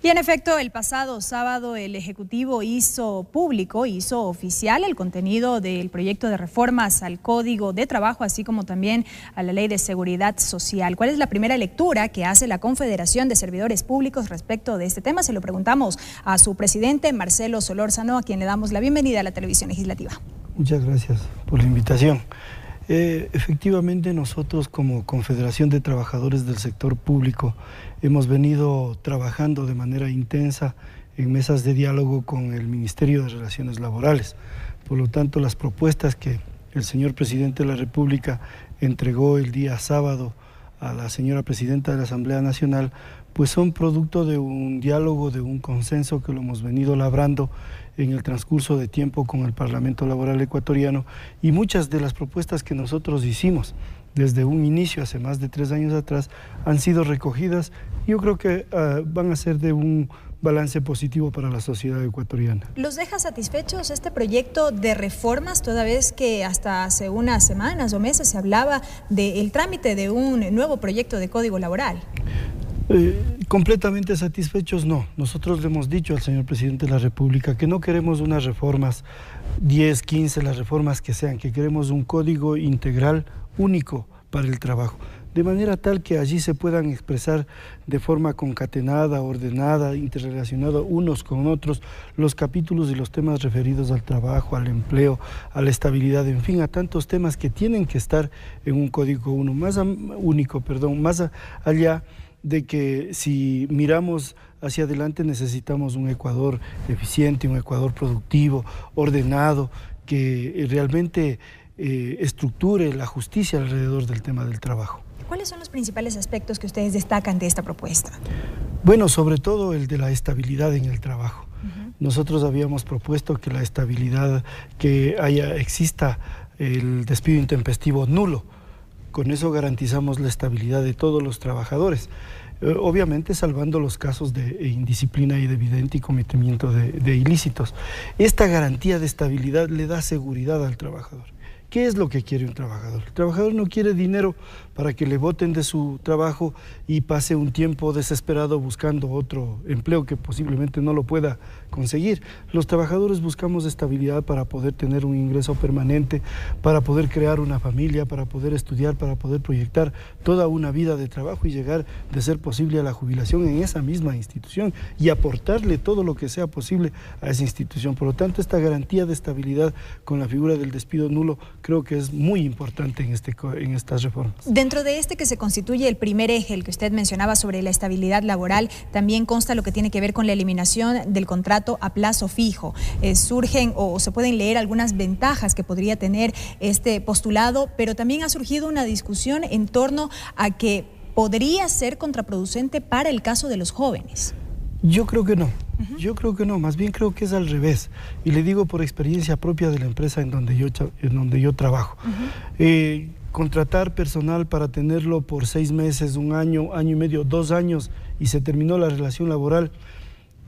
Y en efecto, el pasado sábado el Ejecutivo hizo oficial el contenido del proyecto de reformas al Código de Trabajo, así como también a la Ley de Seguridad Social. ¿Cuál es la primera lectura que hace la Confederación de Servidores Públicos respecto de este tema? Se lo preguntamos a su presidente, Marcelo Solórzano, a quien le damos la bienvenida a la televisión legislativa. Muchas gracias por la invitación. Efectivamente, nosotros como Confederación de Trabajadores del Sector Público hemos venido trabajando de manera intensa en mesas de diálogo con el Ministerio de Relaciones Laborales. Por lo tanto, las propuestas que el señor Presidente de la República entregó el día sábado a la señora Presidenta de la Asamblea Nacional, pues son producto de un diálogo, de un consenso que lo hemos venido labrando en el transcurso de tiempo con el Parlamento Laboral Ecuatoriano, y muchas de las propuestas que nosotros hicimos desde un inicio, hace más de 3 años atrás, han sido recogidas. Yo creo que van a ser de un balance positivo para la sociedad ecuatoriana. ¿Los deja satisfechos este proyecto de reformas, toda vez que hasta hace unas semanas o meses se hablaba del trámite de un nuevo proyecto de Código Laboral? Completamente satisfechos no. Nosotros le hemos dicho al señor Presidente de la República que no queremos unas reformas 10, 15, las reformas que sean, que queremos un código integral único para el trabajo, de manera tal que allí se puedan expresar de forma concatenada, ordenada, interrelacionada unos con otros los capítulos y los temas referidos al trabajo, al empleo, a la estabilidad, en fin, a tantos temas que tienen que estar en un código único, más allá de que si miramos hacia adelante necesitamos un Ecuador eficiente, un Ecuador productivo, ordenado, que realmente estructure la justicia alrededor del tema del trabajo. ¿Cuáles son los principales aspectos que ustedes destacan de esta propuesta? Bueno, sobre todo el de la estabilidad en el trabajo. Nosotros habíamos propuesto que la estabilidad, que exista el despido intempestivo nulo. Con eso garantizamos la estabilidad de todos los trabajadores, obviamente salvando los casos de indisciplina y de evidente cometimiento de ilícitos. Esta garantía de estabilidad le da seguridad al trabajador. ¿Qué es lo que quiere un trabajador? El trabajador no quiere dinero para que le boten de su trabajo y pase un tiempo desesperado buscando otro empleo que posiblemente no lo pueda conseguir. Los trabajadores buscamos estabilidad para poder tener un ingreso permanente, para poder crear una familia, para poder estudiar, para poder proyectar toda una vida de trabajo y llegar, de ser posible, a la jubilación en esa misma institución y aportarle todo lo que sea posible a esa institución. Por lo tanto, esta garantía de estabilidad con la figura del despido nulo creo que es muy importante en estas reformas. Dentro de este que se constituye el primer eje, el que usted mencionaba sobre la estabilidad laboral, también consta lo que tiene que ver con la eliminación del contrato a plazo fijo. Surgen o se pueden leer algunas ventajas que podría tener este postulado, pero también ha surgido una discusión en torno a que podría ser contraproducente para el caso de los jóvenes. Yo creo que no. Yo creo que no, más bien creo que es al revés, y le digo por experiencia propia de la empresa en donde yo trabajo. Contratar personal para tenerlo por 6 meses, 1 año, año y medio, 2 años, y se terminó la relación laboral,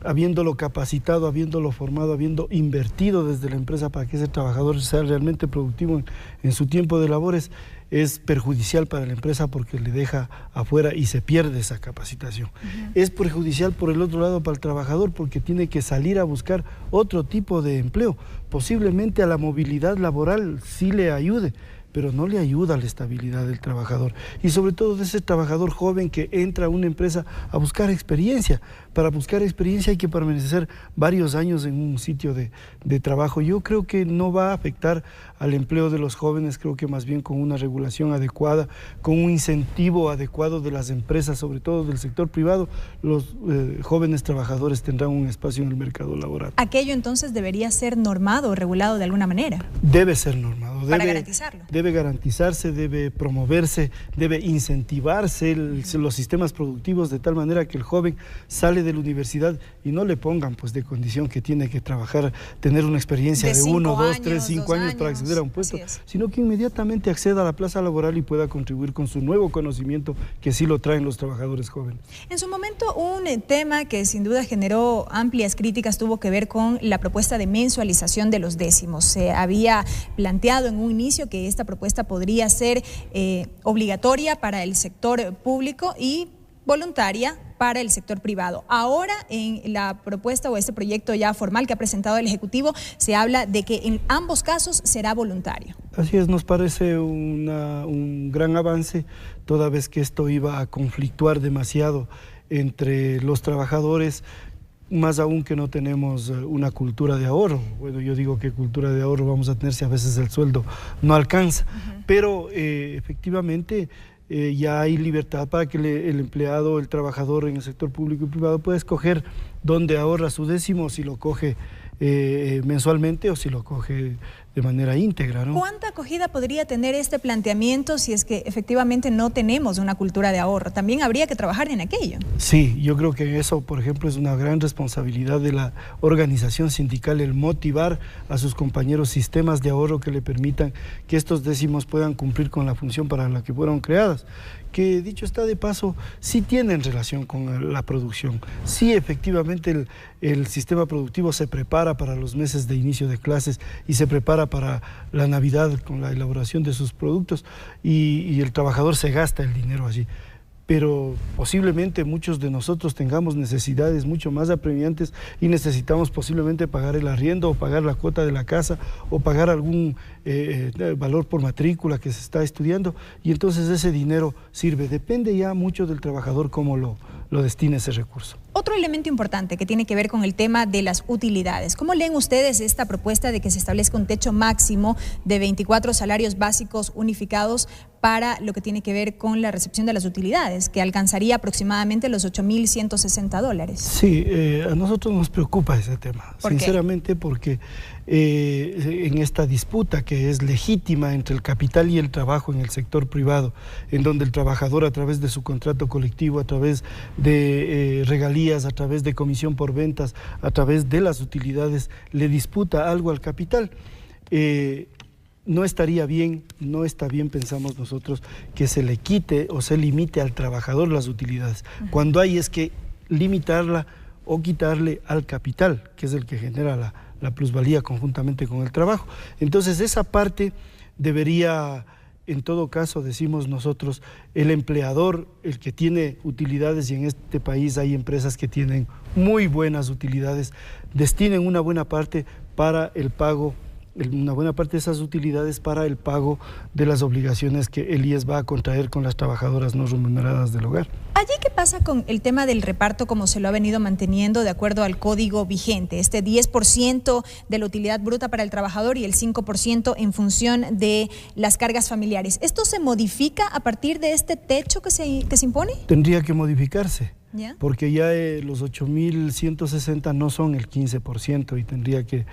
habiéndolo capacitado, habiéndolo formado, habiendo invertido desde la empresa para que ese trabajador sea realmente productivo en su tiempo de labores, es perjudicial para la empresa porque le deja afuera y se pierde esa capacitación. Es perjudicial por el otro lado para el trabajador porque tiene que salir a buscar otro tipo de empleo. Posiblemente a la movilidad laboral sí le ayude, pero no le ayuda a la estabilidad del trabajador, y sobre todo de ese trabajador joven que entra a una empresa a buscar experiencia. Para buscar experiencia hay que permanecer varios años en un sitio de trabajo. Yo creo que no va a afectar al empleo de los jóvenes, creo que más bien con una regulación adecuada, con un incentivo adecuado de las empresas, sobre todo del sector privado, los jóvenes trabajadores tendrán un espacio en el mercado laboral. ¿Aquello entonces debería ser normado o regulado de alguna manera? Debe ser normado. Para garantizarlo. Debe garantizarse, debe promoverse, debe incentivarse los sistemas productivos de tal manera que el joven sale de la universidad y no le pongan pues de condición que tiene que trabajar, tener una experiencia de 1, 2, 3, 5 años para acceder a un puesto, sino que inmediatamente acceda a la plaza laboral y pueda contribuir con su nuevo conocimiento que sí lo traen los trabajadores jóvenes. En su momento, un tema que sin duda generó amplias críticas tuvo que ver con la propuesta de mensualización de los décimos. Se había planteado en un inicio que esta propuesta podría ser obligatoria para el sector público y voluntaria para el sector privado. Ahora, en la propuesta o este proyecto ya formal que ha presentado el Ejecutivo, se habla de que en ambos casos será voluntario. Así es, nos parece un gran avance, toda vez que esto iba a conflictuar demasiado entre los trabajadores, más aún que no tenemos una cultura de ahorro. Bueno, yo digo que cultura de ahorro vamos a tener si a veces el sueldo no alcanza, pero efectivamente ya hay libertad para que el empleado, el trabajador en el sector público y privado pueda escoger dónde ahorra su décimo, si lo coge mensualmente o si lo coge de manera íntegra, ¿no? ¿Cuánta acogida podría tener este planteamiento si es que efectivamente no tenemos una cultura de ahorro? También habría que trabajar en aquello. Sí, yo creo que eso, por ejemplo, es una gran responsabilidad de la organización sindical, el motivar a sus compañeros sistemas de ahorro que le permitan que estos décimos puedan cumplir con la función para la que fueron creadas, que dicho está de paso, sí tienen relación con la producción. Sí, efectivamente el sistema productivo se prepara para los meses de inicio de clases y se prepara para la Navidad con la elaboración de sus productos y el trabajador se gasta el dinero allí. Pero posiblemente muchos de nosotros tengamos necesidades mucho más apremiantes y necesitamos posiblemente pagar el arriendo o pagar la cuota de la casa o pagar algún valor por matrícula que se está estudiando, y entonces ese dinero sirve. Depende ya mucho del trabajador cómo lo destina ese recurso. Otro elemento importante que tiene que ver con el tema de las utilidades. ¿Cómo leen ustedes esta propuesta de que se establezca un techo máximo de 24 salarios básicos unificados para lo que tiene que ver con la recepción de las utilidades, que alcanzaría aproximadamente los $8.160? Sí, a nosotros nos preocupa ese tema, sinceramente, porque en esta disputa que es legítima entre el capital y el trabajo en el sector privado, en donde el trabajador a través de su contrato colectivo, a través de regalías, a través de comisión por ventas, a través de las utilidades, le disputa algo al capital, no estaría bien, no está bien, pensamos nosotros, que se le quite o se limite al trabajador las utilidades. Cuando hay es que limitarla o quitarle al capital, que es el que genera la plusvalía conjuntamente con el trabajo. Entonces esa parte debería, en todo caso, decimos nosotros, el empleador, el que tiene utilidades, y en este país hay empresas que tienen muy buenas utilidades, destinen una buena parte para el pago, una buena parte de esas utilidades para el pago de las obligaciones que el IES va a contraer con las trabajadoras no remuneradas del hogar. ¿Allí qué pasa con el tema del reparto como se lo ha venido manteniendo de acuerdo al código vigente? Este 10% de la utilidad bruta para el trabajador y el 5% en función de las cargas familiares. ¿Esto se modifica a partir de este techo que se impone? Tendría que modificarse. ¿Ya? Porque ya los 8.160 no son el 15% y tendría que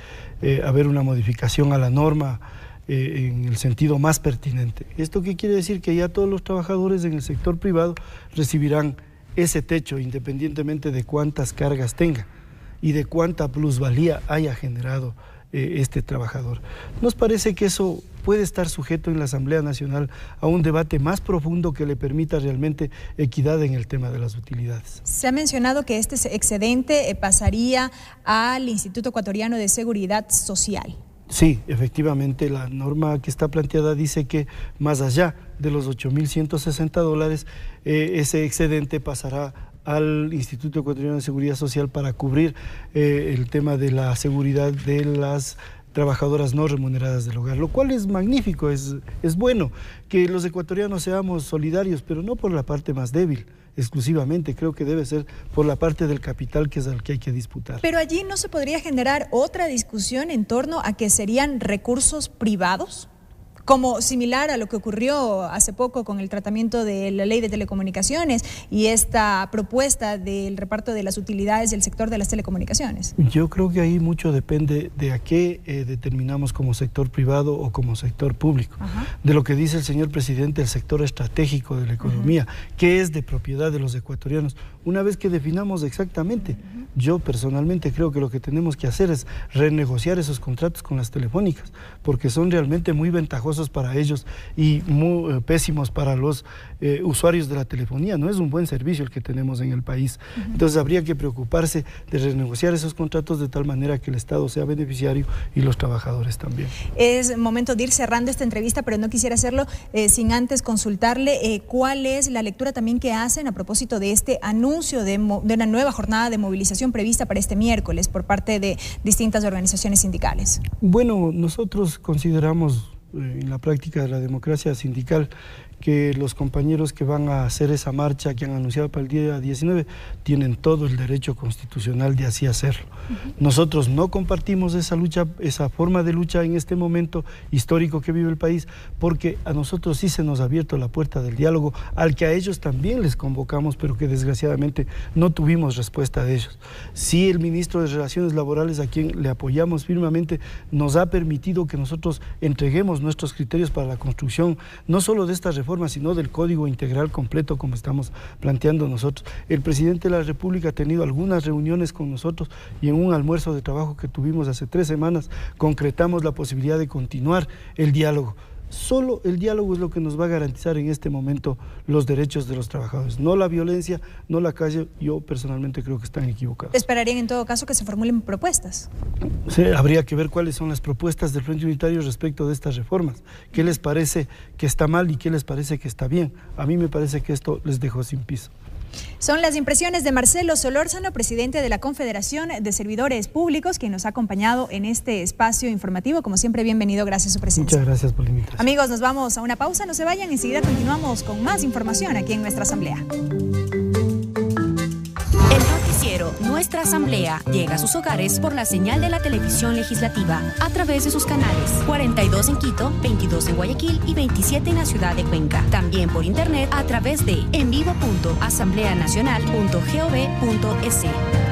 haber una modificación a la norma en el sentido más pertinente. ¿Esto qué quiere decir? Que ya todos los trabajadores en el sector privado recibirán ese techo independientemente de cuántas cargas tenga y de cuánta plusvalía haya generado este trabajador. Nos parece que eso puede estar sujeto en la Asamblea Nacional a un debate más profundo que le permita realmente equidad en el tema de las utilidades. Se ha mencionado que este excedente pasaría al Instituto Ecuatoriano de Seguridad Social. Sí, efectivamente, la norma que está planteada dice que más allá de los $8.160, ese excedente pasará al Instituto Ecuatoriano de Seguridad Social para cubrir el tema de la seguridad de las trabajadoras no remuneradas del hogar, lo cual es magnífico, es bueno que los ecuatorianos seamos solidarios, pero no por la parte más débil exclusivamente, creo que debe ser por la parte del capital, que es al que hay que disputar. Pero allí no se podría generar otra discusión en torno a que serían recursos privados, como similar a lo que ocurrió hace poco con el tratamiento de la ley de telecomunicaciones y esta propuesta del reparto de las utilidades del sector de las telecomunicaciones. Yo creo que ahí mucho depende de a qué determinamos como sector privado o como sector público. De lo que dice el señor presidente, el sector estratégico de la economía, que es de propiedad de los ecuatorianos. Una vez que definamos exactamente Yo personalmente creo que lo que tenemos que hacer es renegociar esos contratos con las telefónicas, porque son realmente muy ventajosos para ellos y muy pésimos para los usuarios de la telefonía. No es un buen servicio el que tenemos en el país. Entonces habría que preocuparse de renegociar esos contratos de tal manera que el Estado sea beneficiario y los trabajadores también. Es momento de ir cerrando esta entrevista, pero no quisiera hacerlo sin antes consultarle cuál es la lectura también que hacen a propósito de este anuncio de una nueva jornada de movilización prevista para este miércoles por parte de distintas organizaciones sindicales. Bueno, nosotros consideramos en la práctica de la democracia sindical que los compañeros que van a hacer esa marcha que han anunciado para el día 19 tienen todo el derecho constitucional de así hacerlo. Nosotros no compartimos esa lucha, esa forma de lucha en este momento histórico que vive el país, porque a nosotros sí se nos ha abierto la puerta del diálogo, al que a ellos también les convocamos, pero que desgraciadamente no tuvimos respuesta de ellos. Sí, el ministro de Relaciones Laborales, a quien le apoyamos firmemente, nos ha permitido que nosotros entreguemos nuestros criterios para la construcción, no solo de esta reforma, sino del Código Integral completo como estamos planteando nosotros. El presidente de la República ha tenido algunas reuniones con nosotros y en un almuerzo de trabajo que tuvimos hace 3 semanas concretamos la posibilidad de continuar el diálogo. Solo el diálogo es lo que nos va a garantizar en este momento los derechos de los trabajadores, no la violencia, no la calle. Yo personalmente creo que están equivocados. ¿Esperarían en todo caso que se formulen propuestas? Sí, habría que ver cuáles son las propuestas del Frente Unitario respecto de estas reformas. ¿Qué les parece que está mal y qué les parece que está bien? A mí me parece que esto les dejó sin piso. Son las impresiones de Marcelo Solórzano, presidente de la Confederación de Servidores Públicos, quien nos ha acompañado en este espacio informativo. Como siempre, bienvenido, gracias a su presencia. Muchas gracias por la invitación. Amigos, nos vamos a una pausa, no se vayan, enseguida continuamos con más información aquí en nuestra asamblea. Nuestra Asamblea llega a sus hogares por la señal de la televisión legislativa a través de sus canales 42 en Quito, 22 en Guayaquil y 27 en la ciudad de Cuenca. También por internet a través de envivo.asambleanacional.gov.es.